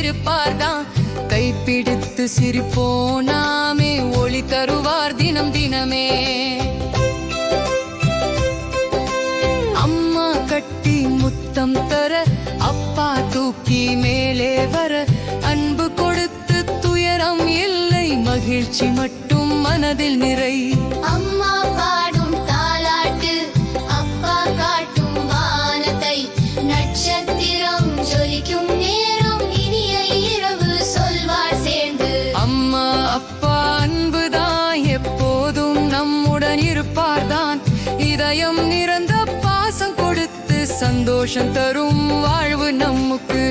இருப்பார்தான். கைப்பிடித்து சிரிப்போனாமே, ஒளி தருவார் தினம் தினமே. அம்மா கட்டி முத்தம் தர, அப்பா தூக்கி மேலே வர, அன்பு கொடுத்து துயரம் இல்லை, மகிழ்ச்சி மட்டும் மனதில் நிறை. அம்மா பாடும் தாலாட்டு, அப்பா காட்டும் வானத்தை, நட்சத்திரம் ஜொலிக்கும் நேரம், இனிய இரவு சொல்வார் சேர்ந்து. அம்மா அப்பா அன்புதான் எப்போதும் நம்முடன் இருப்பார்தான். இதயம் நிறந்த பாசம் கொடுத்து சந்தோஷம் தரும் வாழ்வு நமக்கு.